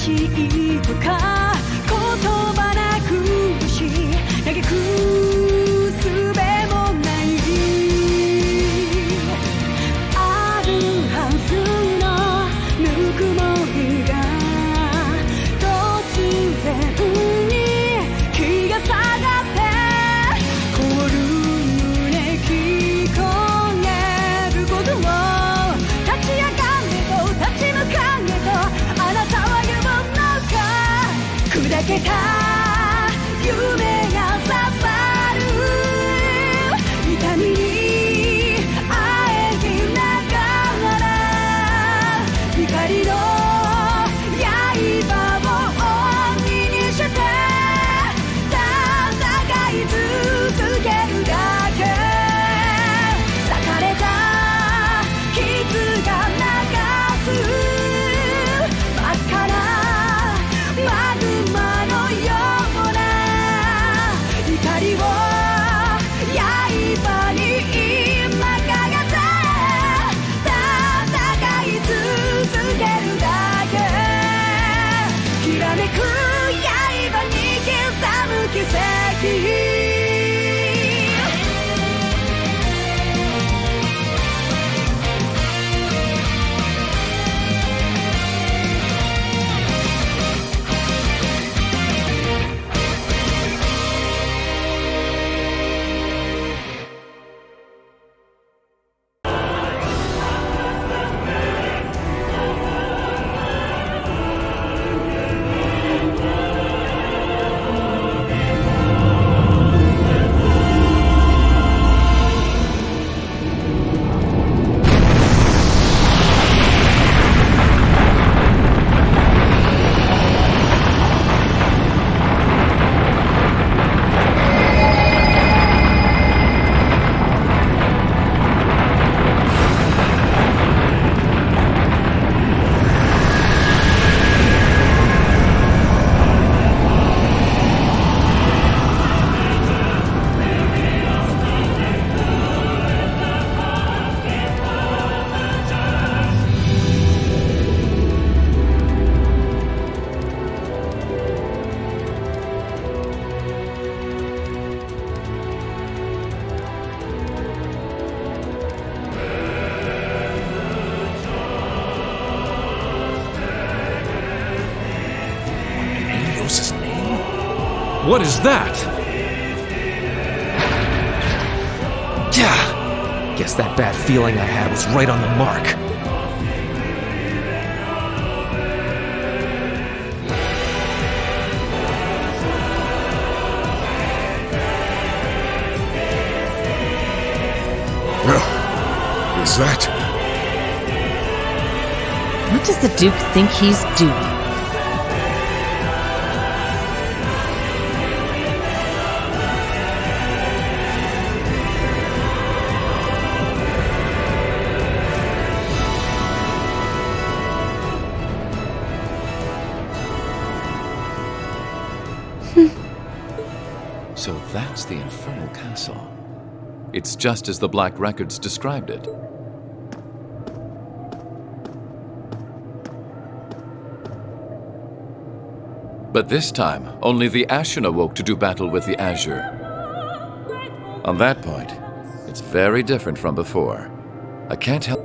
しいとか言葉なくし嘆く術もないあるはずのぬくもりが突然に気が下がって凍る胸聞こえることを立ち上がれと立ち向かえとあなたは言うのか砕けた夢が刺さる痛みにあえぎながら光の刃を鬼にして戦い続けるだけ裂かれた傷が流す真っ赤なマグマのような光を刃に今かけて戦い続けるだけきらめく刃に刻む奇跡What is that? Yeah! Guess that bad feeling I had was right on the mark. Well, is that? What does the Duke think he's doing? So that's the Infernal Castle. It's just as the Black Records described it. But this time, only the Ashen awoke to do battle with the Azure. On that point, it's very different from before. I can't help...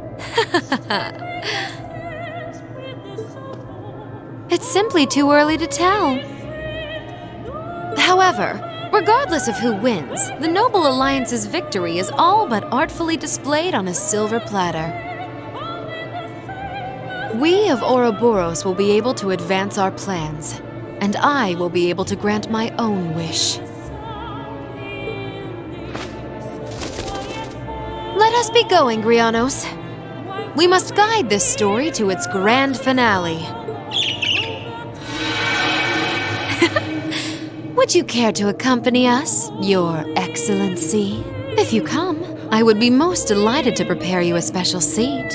It's simply too early to tell. However, regardless of who wins, the Noble Alliance's victory is all but artfully displayed on a silver platter. We of Ouroboros will be able to advance our plans, and I will be able to grant my own wish. Let us be going, Grianos. We must guide this story to its grand finale. Would you care to accompany us, Your Excellency? If you come, I would be most delighted to prepare you a special seat.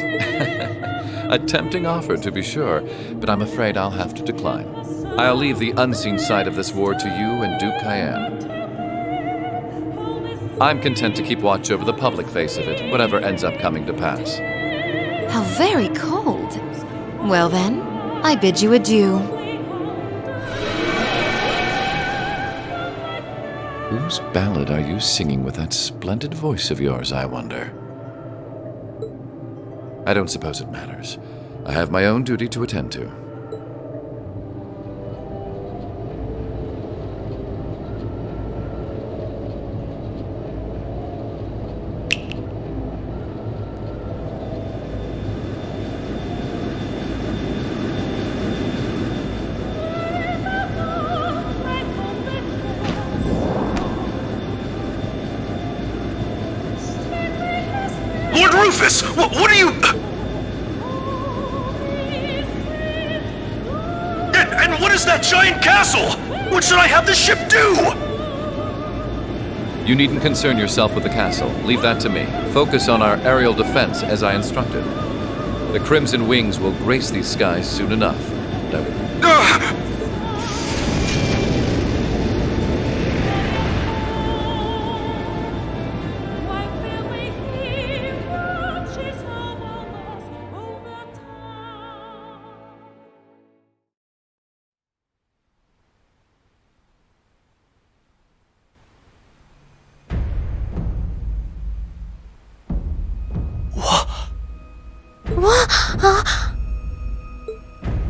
A tempting offer, to be sure, but I'm afraid I'll have to decline. I'll leave the unseen side of this war to you and Duke Cayenne. I'm content to keep watch over the public face of it, whatever ends up coming to pass. How very cold. Well then, I bid you adieu. Whose ballad are you singing with that splendid voice of yours, I wonder? I don't suppose it matters. I have my own duty to attend to. Lord Rufus! What are you... And what is that giant castle? What should I have the ship do? You needn't concern yourself with the castle. Leave that to me. Focus on our aerial defense as I instructed. The Crimson Wings will grace these skies soon enough.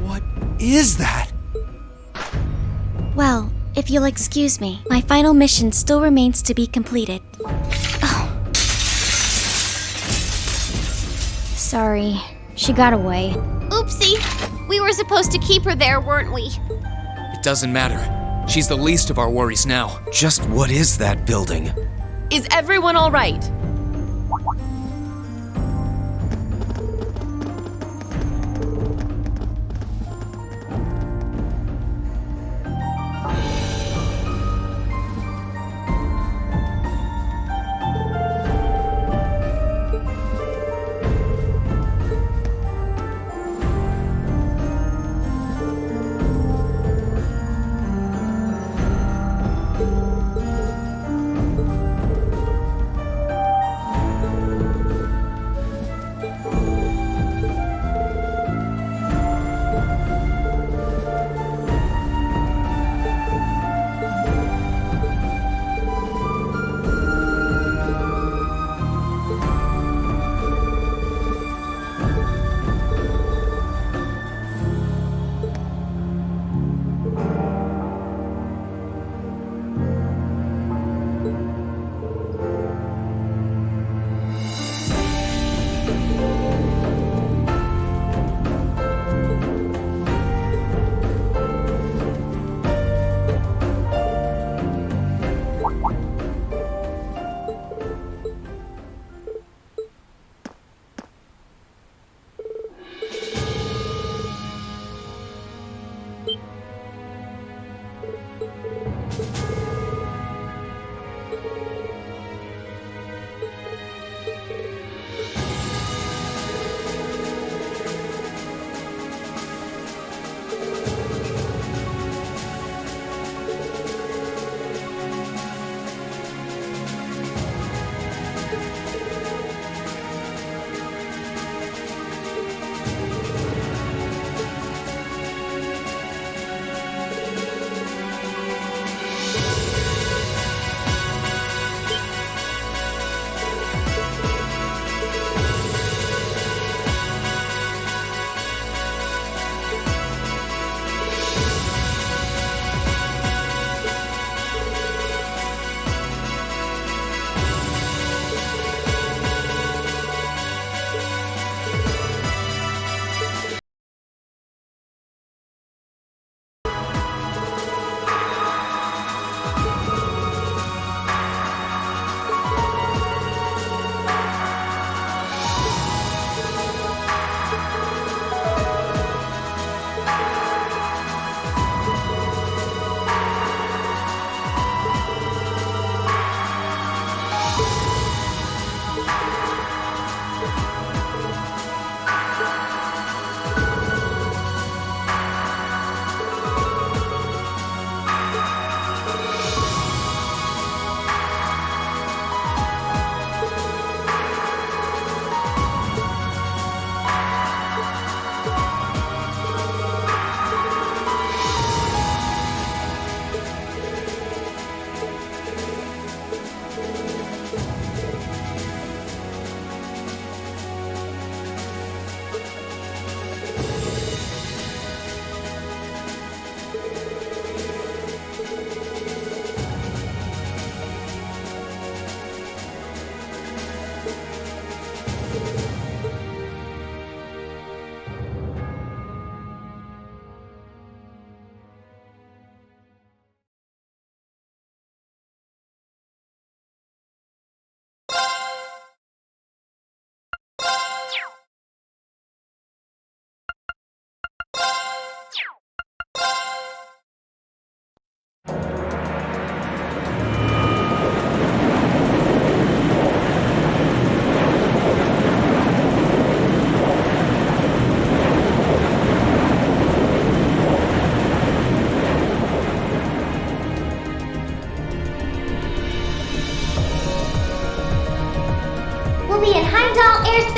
What is that? Well, if you'll excuse me, my final mission still remains to be completed. Oh. Sorry, she got away. Oopsie! We were supposed to keep her there, weren't we? It doesn't matter. She's the least of our worries now. Just what is that building? Is everyone all right?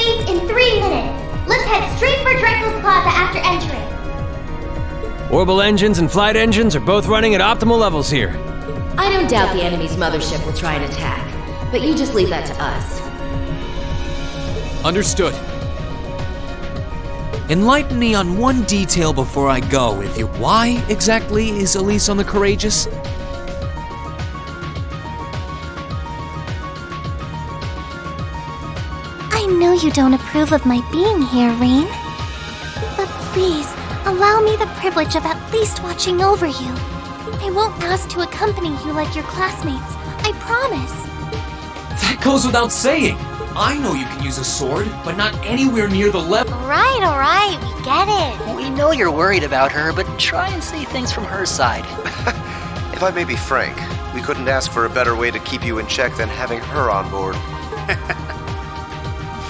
space in 3 minutes. Let's head straight for Drexel's Plaza after entering. Orbital engines and flight engines are both running at optimal levels here. I don't doubt the enemy's mothership will try and attack, but you just leave that to us. Understood. Enlighten me on one detail before I go, if you... Why exactly is Elise on the Courageous? I know you don't approve of my being here, Rain. But please, allow me the privilege of at least watching over you. I won't ask to accompany you like your classmates. I promise. That goes without saying. I know you can use a sword, but not anywhere near the level. Alright, we get it. We know you're worried about her, but try and see things from her side. If I may be frank, we couldn't ask for a better way to keep you in check than having her on board.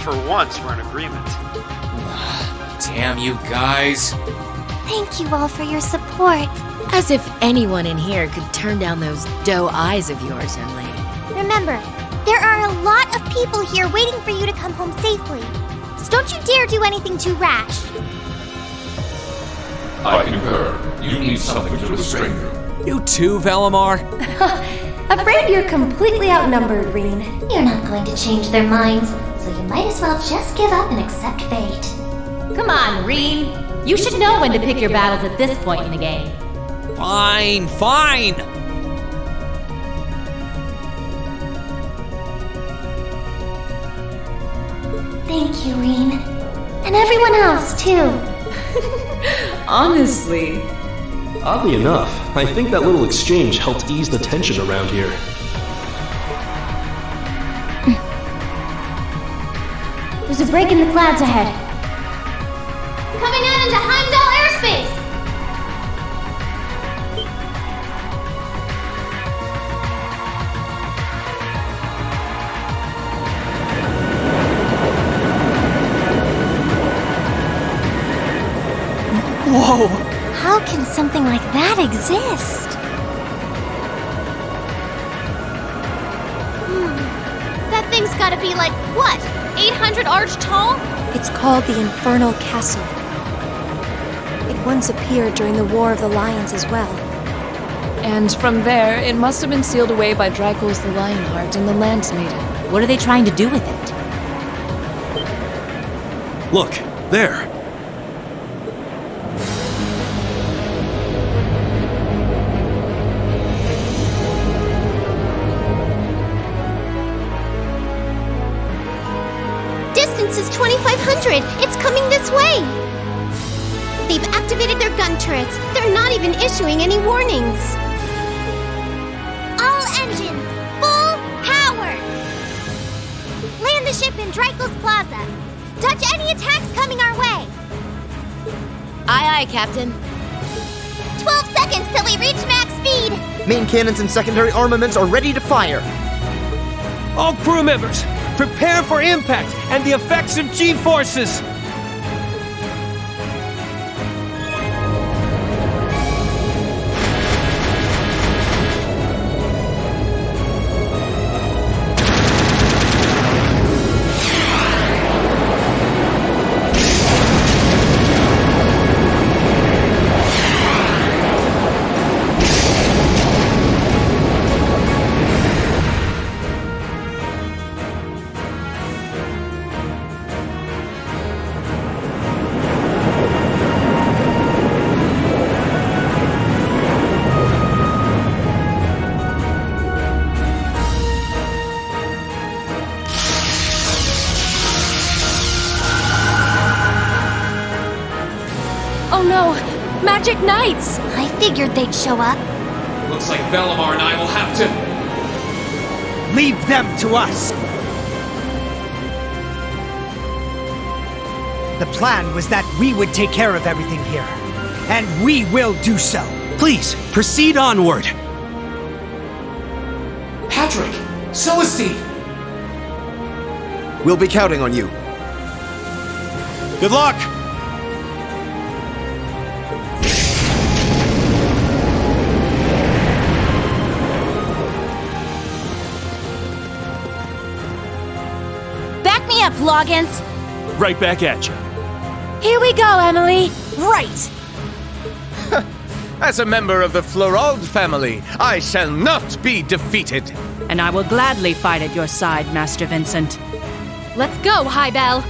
For once, we're in agreement. Damn you guys. Thank you all for your support. As if anyone in here could turn down those doe eyes of yours, young lady. Remember, there are a lot of people here waiting for you to come home safely. So don't you dare do anything too rash. I concur. You need something to restrain you. You too, Valimar? Afraid you're completely outnumbered, Reen. You're not going to change their minds, so you might as well just give up and accept fate. Come on, Reen. You should know when to pick your battles at this point in the game. Fine. Thank you, Reen. And everyone else, too. Honestly. Oddly enough, I think that little exchange helped ease the tension around here. There's a break in the clouds ahead. Coming out into Heimdall airspace! Whoa! How can something like that exist? That thing's gotta be like, what? 800 arch tall? It's called the Infernal Castle. It once appeared during the War of the Lions as well. And from there, it must have been sealed away by Dracos the Lionheart and the Lance Maiden. What are they trying to do with it? Look, there. Distance is 2,500! It's coming this way! They've activated their gun turrets. They're not even issuing any warnings. All engines, full power! Land the ship in Dracos Plaza. Dodge any attacks coming our way. Aye, aye, Captain. 12 seconds till we reach max speed. Main cannons and secondary armaments are ready to fire. All crew members, prepare for impact and the effects of G-forces! Oh no! Magic Knights! I figured they'd show up. Looks like Valimar and I will have to... Leave them to us! The plan was that we would take care of everything here. And we will do so. Please, proceed onward. Patrick! Celestine! We'll be counting on you. Good luck! Back me up, Vloggins! Right back at you. Here we go, Emily. Right. As a member of the Florald family, I shall not be defeated. And I will gladly fight at your side, Master Vincent. Let's go, High Bell.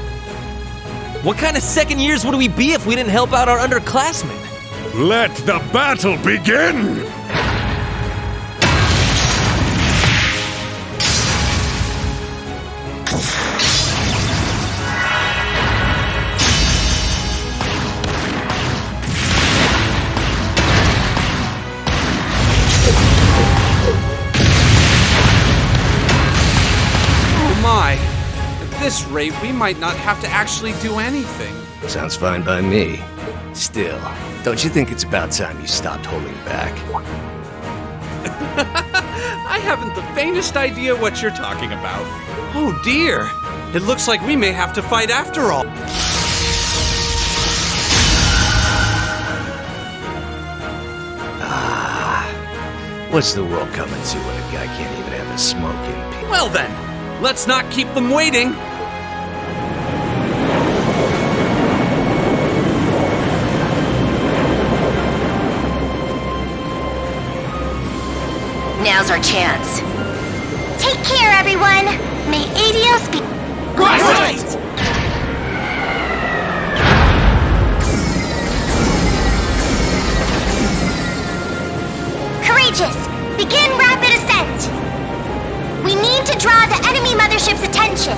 What kind of second years would we be if we didn't help out our underclassmen? Let the battle begin! Oh my. At this rate, we might not have to actually do anything. Sounds fine by me. Still, don't you think it's about time you stopped holding back? I haven't the faintest idea what you're talking about. Oh dear. It looks like we may have to fight after all. What's the world coming to when a guy can't even have a smoke in peace? Well then, let's not keep them waiting. Now's our chance. Take care, everyone. May Adios be... Right! Courageous, begin rapid ascent. We need to draw the enemy mothership's attention.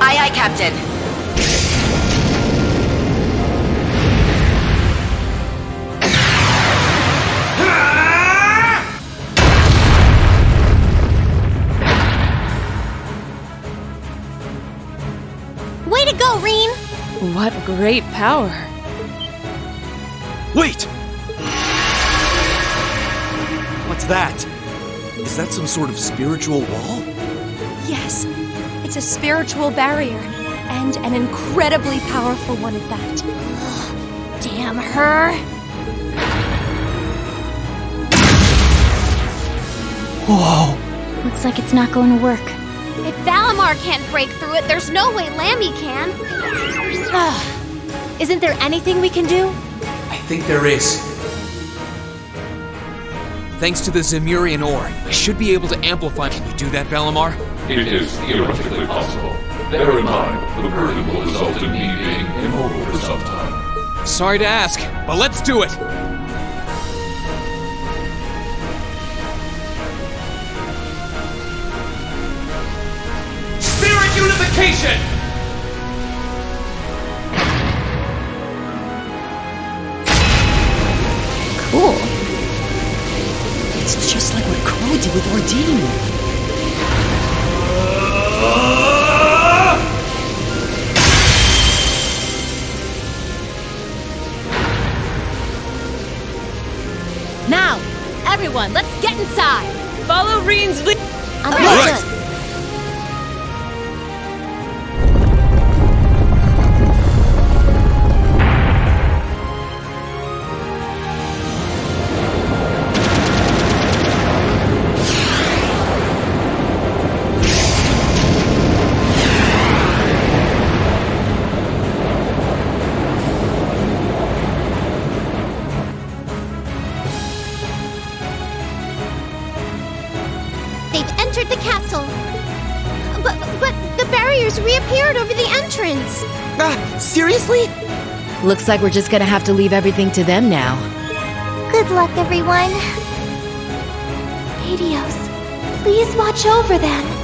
Aye, aye, Captain. Way to go, Reen! What great power. Wait! What's that? Is that some sort of spiritual wall? Yes, it's a spiritual barrier, and an incredibly powerful one at that. Damn her! Whoa! Looks like it's not going to work. If Valimar can't break through it, there's no way Lammy can. Isn't there anything we can do? I think there is. Thanks to the Zemurian ore, I should be able to amplify. Can you do that, Valimar? It is theoretically possible. Bear in mind, the burden will result in me being immobile for some time. Sorry to ask, but let's do it! Spirit unification! Cool. It's just like what Crow did with Ordine. Now, everyone, let's get inside. Follow Reen's lead. Understood. The castle. But the barriers reappeared over the entrance. Seriously? Looks like we're just gonna have to leave everything to them now. Good luck, everyone. Adios. Please watch over them.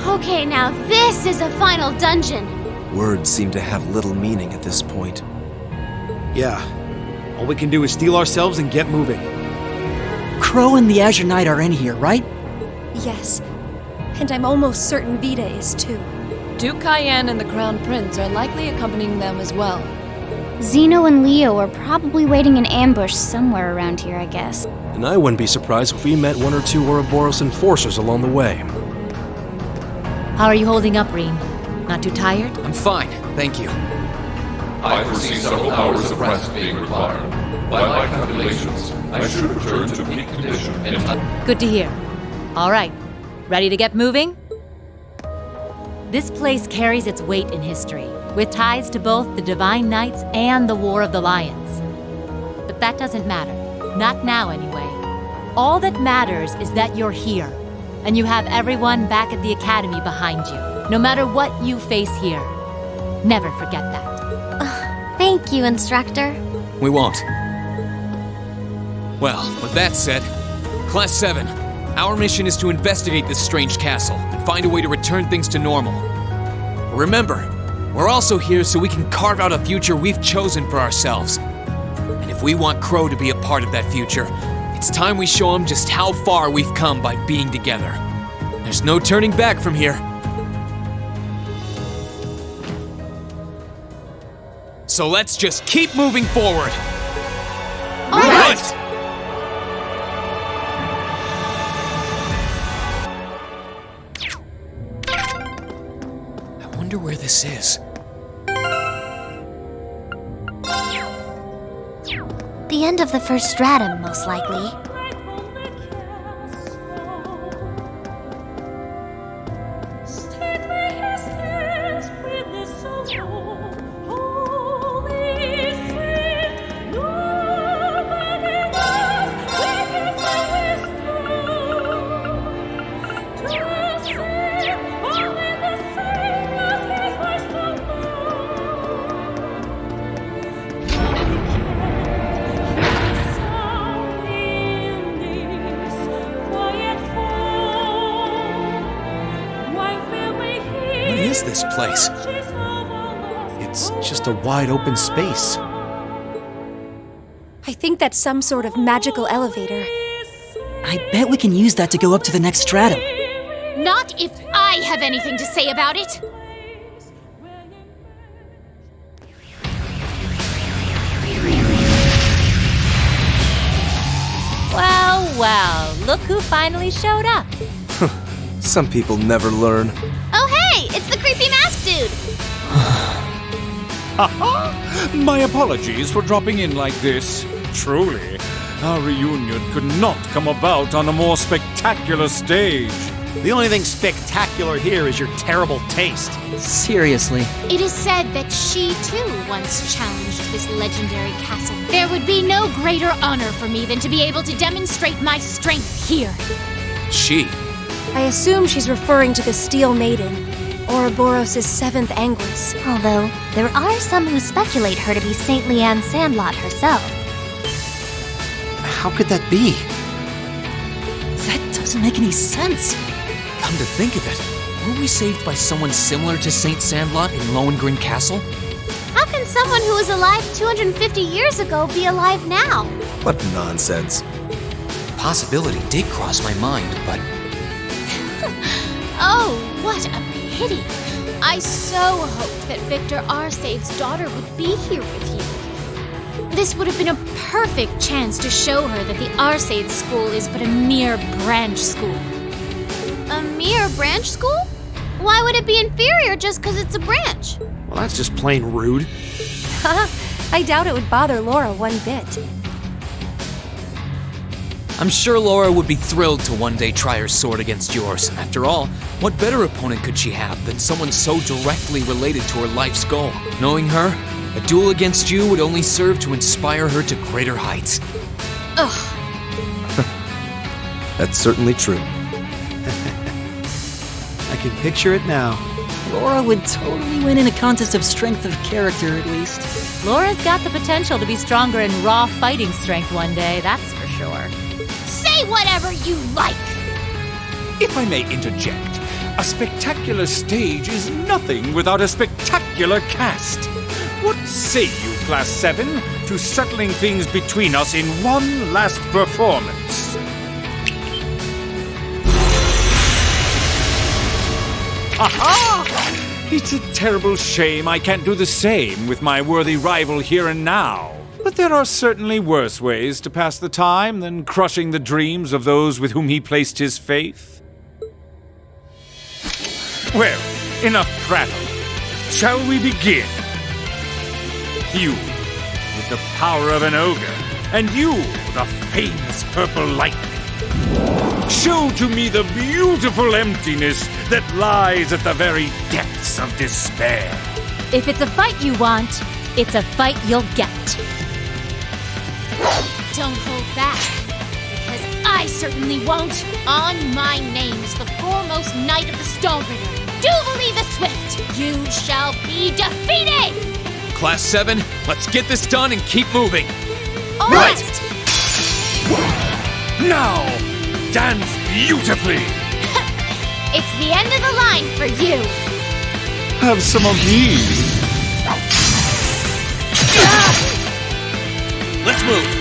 Okay, now this is a final dungeon. Words seem to have little meaning at this point. Yeah. All we can do is steel ourselves and get moving. Crow and the Azure Knight are in here, right? Yes. And I'm almost certain Vida is too. Duke Cayenne and the Crown Prince are likely accompanying them as well. Zeno and Leo are probably waiting in ambush somewhere around here, I guess. And I wouldn't be surprised if we met one or two Ouroboros enforcers along the way. How are you holding up, Reem? Not too tired? I'm fine, thank you. I foresee several hours of rest being required. By my calculations, I should return to peak condition in time. Good to hear. All right, ready to get moving? This place carries its weight in history, with ties to both the Divine Knights and the War of the Lions. But that doesn't matter. Not now, anyway. All that matters is that you're here, and you have everyone back at the Academy behind you, no matter what you face here. Never forget that. Thank you, Instructor. We won't. Well, with that said, Class 7, our mission is to investigate this strange castle and find a way to return things to normal. Remember, we're also here so we can carve out a future we've chosen for ourselves. And if we want Crow to be a part of that future, it's time we show him just how far we've come by being together. There's no turning back from here. So let's just keep moving forward. All right! I wonder where this is. The end of the first stratum, most likely. What is this place? It's just a wide open space. I think that's some sort of magical elevator. I bet we can use that to go up to the next stratum. Not if I have anything to say about it! Well, look who finally showed up. Some people never learn. Oh hey, it's the creepy mask dude! My apologies for dropping in like this. Truly, our reunion could not come about on a more spectacular stage. The only thing spectacular here is your terrible taste. Seriously. It is said that she too once challenged this legendary castle. There would be no greater honor for me than to be able to demonstrate my strength here. She? I assume she's referring to the Steel Maiden, Ouroboros' seventh Anguis. Although, there are some who speculate her to be Saint Leanne Sandlot herself. How could that be? That doesn't make any sense. Come to think of it, were we saved by someone similar to Saint Sandlot in Lohengrin Castle? How can someone who was alive 250 years ago be alive now? What nonsense. The possibility did cross my mind, but... Oh, what a pity. I so hoped that Victor Arsade's daughter would be here with you. This would have been a perfect chance to show her that the Arsade school is but a mere branch school. A mere branch school? Why would it be inferior just because it's a branch? Well, that's just plain rude. I doubt it would bother Laura one bit. I'm sure Laura would be thrilled to one day try her sword against yours. After all, what better opponent could she have than someone so directly related to her life's goal? Knowing her, a duel against you would only serve to inspire her to greater heights. Ugh. That's certainly true. I can picture it now. Laura would totally win in a contest of strength of character, at least. Laura's got the potential to be stronger in raw fighting strength one day, that's for sure. Say whatever you like! If I may interject, a spectacular stage is nothing without a spectacular cast. What say you, Class 7, to settling things between us in one last performance? It's a terrible shame I can't do the same with my worthy rival here and now. But there are certainly worse ways to pass the time than crushing the dreams of those with whom he placed his faith. Well, enough prattle. Shall we begin? You, with the power of an ogre, and you, the famous purple lightning. Show to me the beautiful emptiness that lies at the very depths of despair. If it's a fight you want, it's a fight you'll get. Don't hold back, because I certainly won't. On my name's the foremost knight of the Stormbringer, Jubilee the Swift. You shall be defeated! Class 7, let's get this done and keep moving. All right. Now, dance beautifully. It's the end of the line for you. Have some of these. Let's move.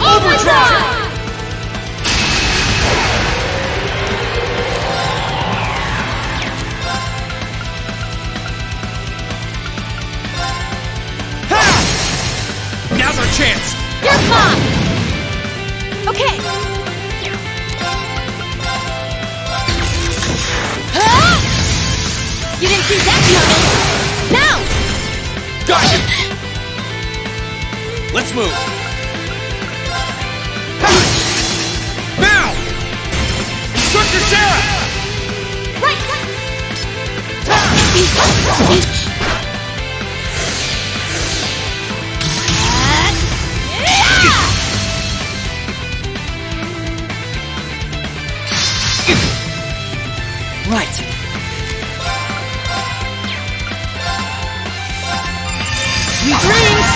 Overdrive! Now's our chance! You're fine! Okay! You didn't see that coming! Now! Got you! Let's move! Now! Structure Sora! Right! Right. Sweet dreams!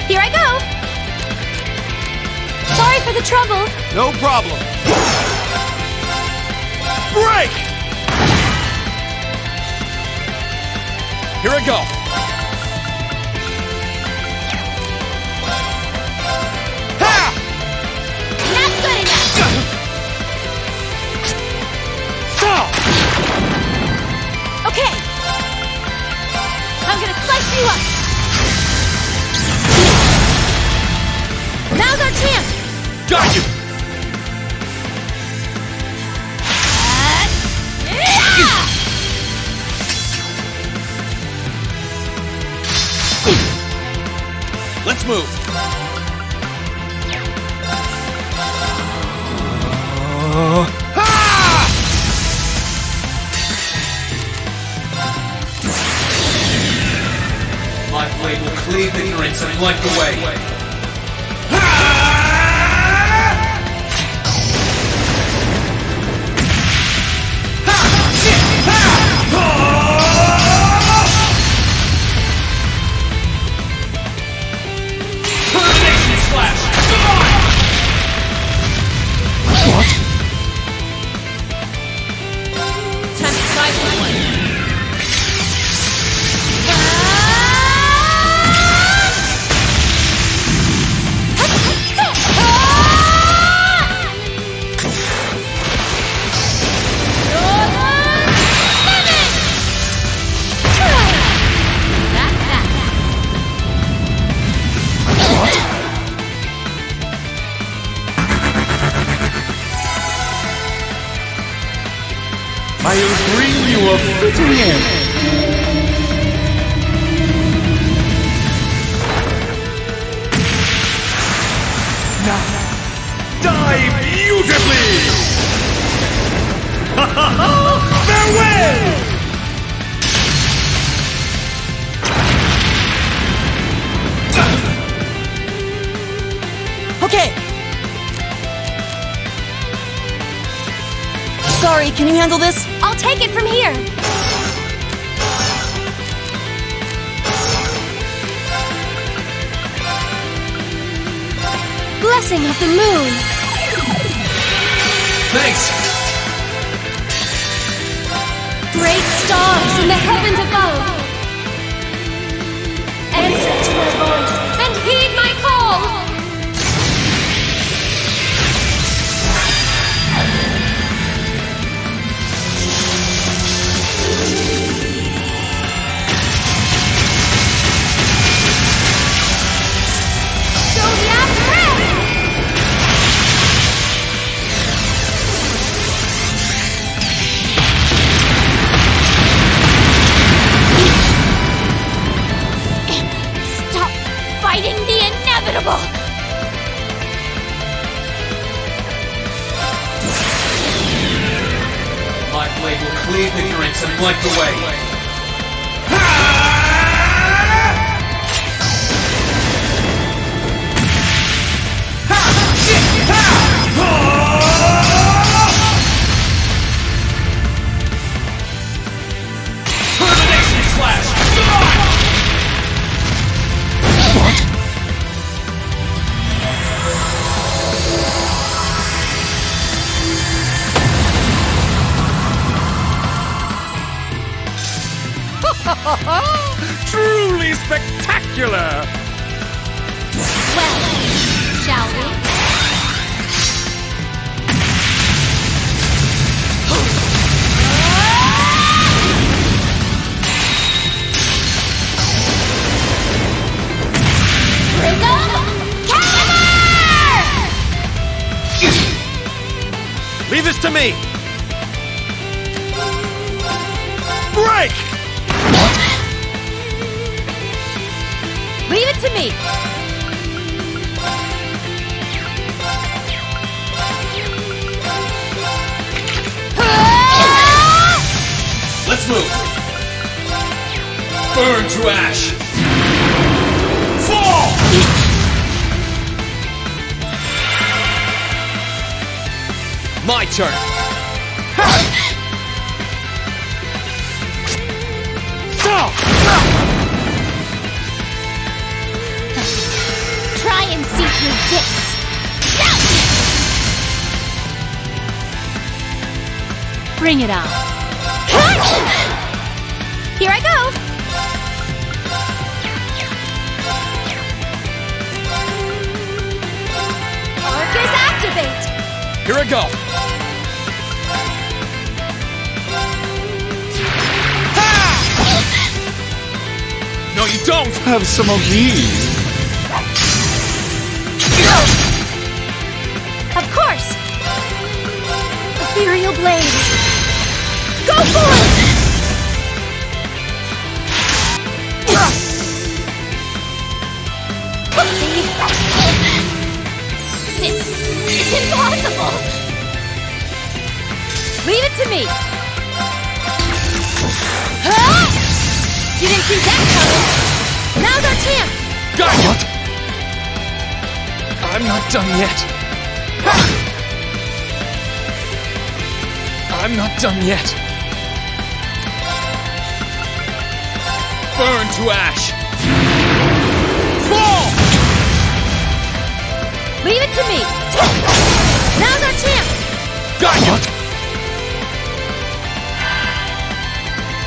Here I go! Sorry for the trouble. No problem. Break! Here I go. Ha! Not good enough! Okay! I'm gonna slice you up! Now's our chance! Got you! Let's move! My blade will cleave ignorance and light the way. Termination slash! What? Time to try one. I'll bring you a fitting end. Now, die beautifully! Farewell! Okay! Sorry, can you handle this? I'll take it from here! Blessing of the moon! Thanks! Great stars in the heavens above! Answer to my voice and heed my call! Fighting the inevitable! My blade will cleave ignorance and light the way. Termination slash! Truly spectacular! Well, shall we? Leave this to me! Break! Leave it to me! Let's move! Burn to ash! Fall! My turn! Try and see through this! Bring it on. Here I go! Arcus activate! Here I go! No, you don't! Have some of these. Of course! Ethereal blades! Go for it! It's impossible! Leave it to me! Huh? You didn't see that coming! Now's our chance! Got it! I'm not done yet. I'm not done yet. Burn to ash. Fall! Leave it to me! Now's our chance! Got it!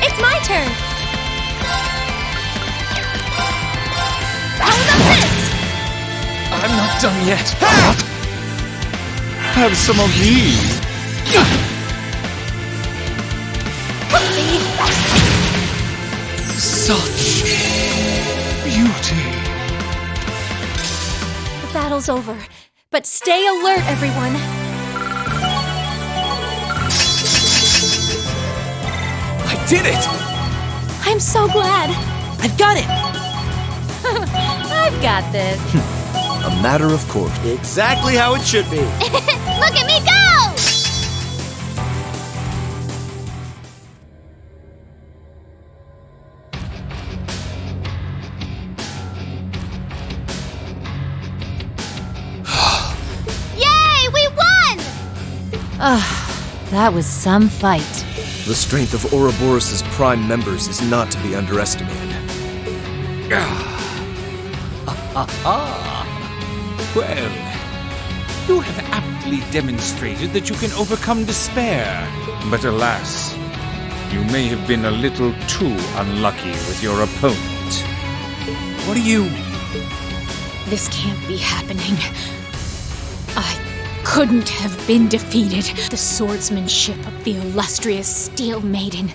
It's my turn! How about this? I'm not done yet. Have some of these. Such beauty. The battle's over, but stay alert, everyone. I did it! I'm so glad. I've got it! I've got this. A matter of course. Exactly how it should be. Look at me go! Yay, we won! That was some fight. The strength of Ouroboros' prime members is not to be underestimated. Well, You have aptly demonstrated that you can overcome despair. But alas, you may have been a little too unlucky with your opponent. What are you... This can't be happening. I couldn't have been defeated. The swordsmanship of the illustrious Steel Maiden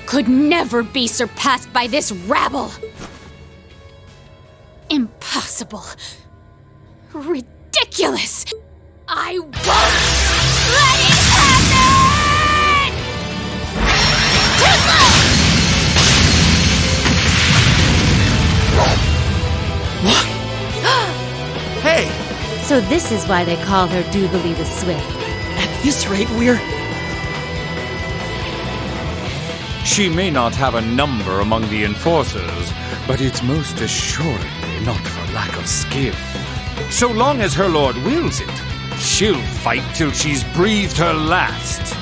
could never be surpassed by this rabble. Impossible. Ridiculous. I won't let it happen! Hey! So this is why they call her Doobly the Swift. At this rate, we're... She may not have a number among the enforcers, but it's most assuredly not for lack of skill. So long as her lord wills it, she'll fight till she's breathed her last.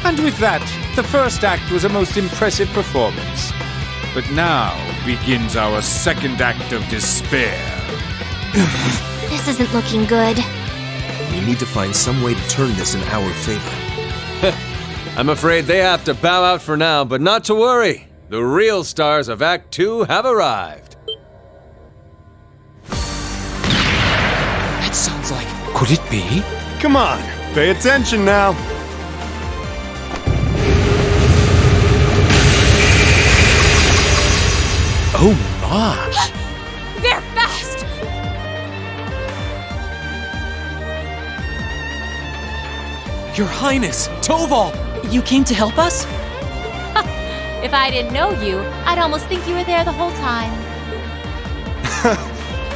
And with that, the first act was a most impressive performance. But now begins our second act of despair. This isn't looking good. We need to find some way to turn this in our favor. I'm afraid they have to bow out for now, but not to worry. The real stars of Act 2 have arrived. That sounds like... Could it be? Come on, pay attention now. Oh my! They're fast! Your Highness, Toval! You came to help us? If I didn't know you, I'd almost think you were there the whole time.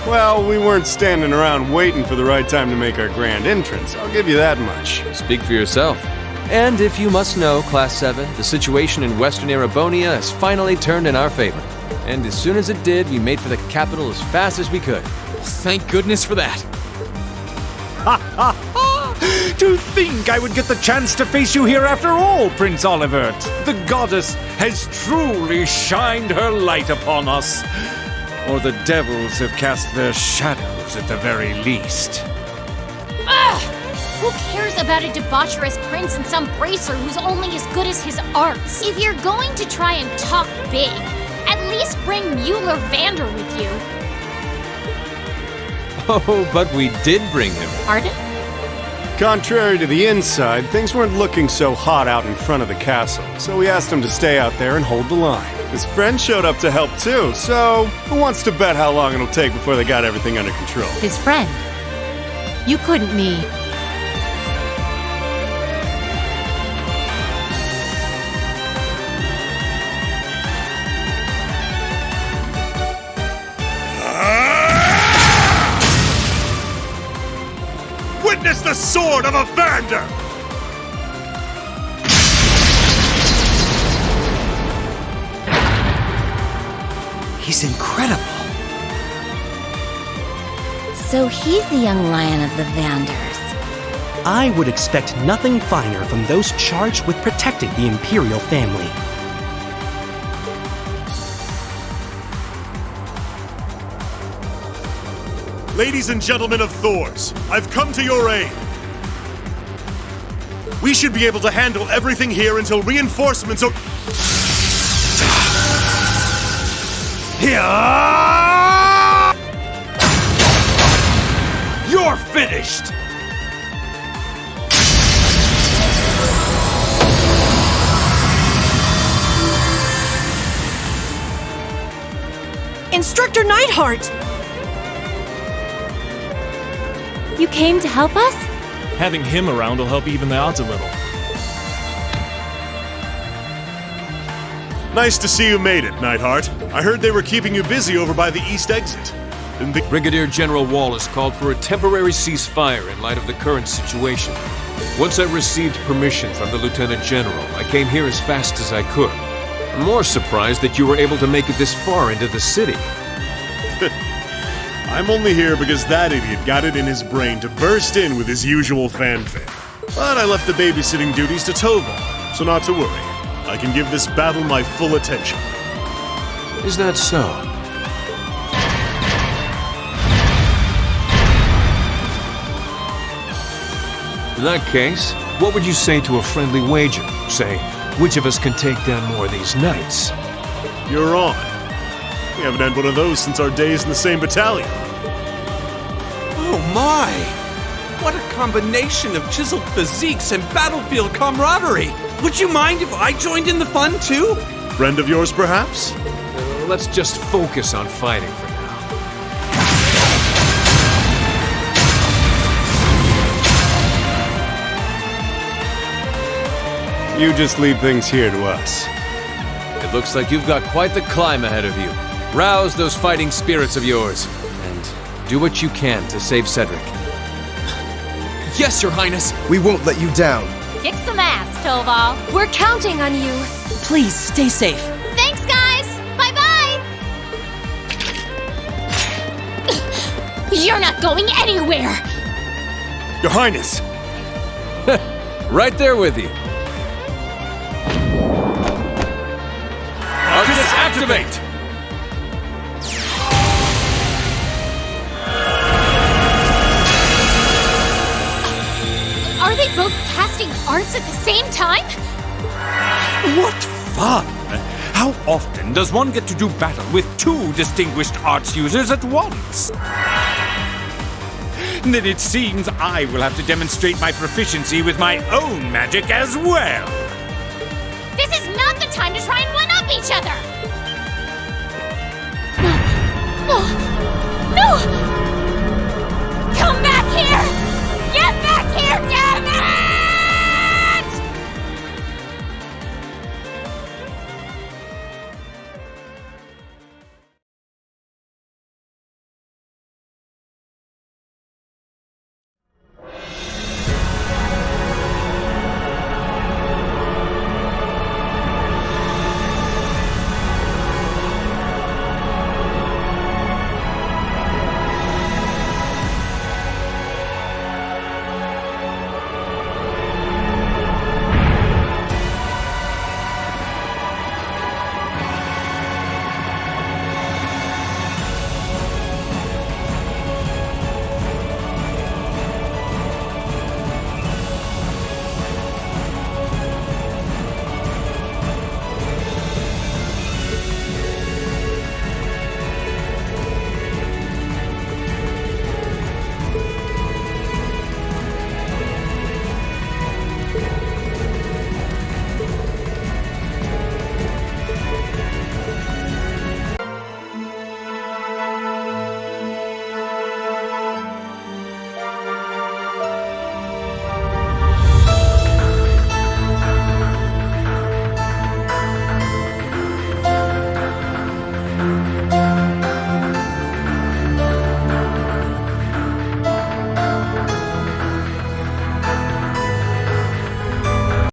Well, we weren't standing around waiting for the right time to make our grand entrance, I'll give you that much. Speak for yourself. And if you must know, Class 7, the situation in Western Erebonia has finally turned in our favor. And as soon as it did, we made for the capital as fast as we could. Thank goodness for that. Ha ha ha! To think I would get the chance to face you here after all, Prince Olivert! The goddess has truly shined her light upon us. Or the devils have cast their shadows at the very least. Ugh! Who cares about a debaucherous prince and some bracer who's only as good as his arts? If you're going to try and talk big, at least bring Mueller Vander with you. Oh, but we did bring him. Pardon? Contrary to the inside, things weren't looking so hot out in front of the castle, so we asked him to stay out there and hold the line. His friend showed up to help too, so who wants to bet how long it'll take before they got everything under control? His friend? You couldn't mean... Witness the sword of a Vander! He's incredible. So he's the young lion of the Vanders. I would expect nothing finer from those charged with protecting the Imperial family. Ladies and gentlemen of Thors, I've come to your aid. We should be able to handle everything here until reinforcements are... Here! You're finished! Instructor Neidhart! You came to help us? Having him around will help even the odds a little. Nice to see you made it, Neidhart. I heard they were keeping you busy over by the east exit. Brigadier General Wallace called for a temporary ceasefire in light of the current situation. Once I received permission from the Lieutenant General, I came here as fast as I could. I'm more surprised that you were able to make it this far into the city. I'm only here because that idiot got it in his brain to burst in with his usual fanfare. But I left the babysitting duties to Toval, so not to worry. I can give this battle my full attention. Is that so? In that case, what would you say to a friendly wager? Say, which of us can take down more of these knights? You're on. We haven't had one of those since our days in the same battalion. Oh my! What a combination of chiseled physiques and battlefield camaraderie! Would you mind if I joined in the fun too? Friend of yours, perhaps? Let's just focus on fighting for now. You just leave things here to us. It looks like you've got quite the climb ahead of you. Rouse those fighting spirits of yours, and do what you can to save Cedric. Yes, Your Highness! We won't let you down. Kick some ass, Toval. We're counting on you. Please stay safe. Thanks, guys! Bye-bye! You're not going anywhere! Your Highness! Right there with you. Arcus, activate! Are they both casting arts at the same time? What fun! How often does one get to do battle with two distinguished arts users at once? Then it seems I will have to demonstrate my proficiency with my own magic as well. This is not the time to try and one-up each other! No!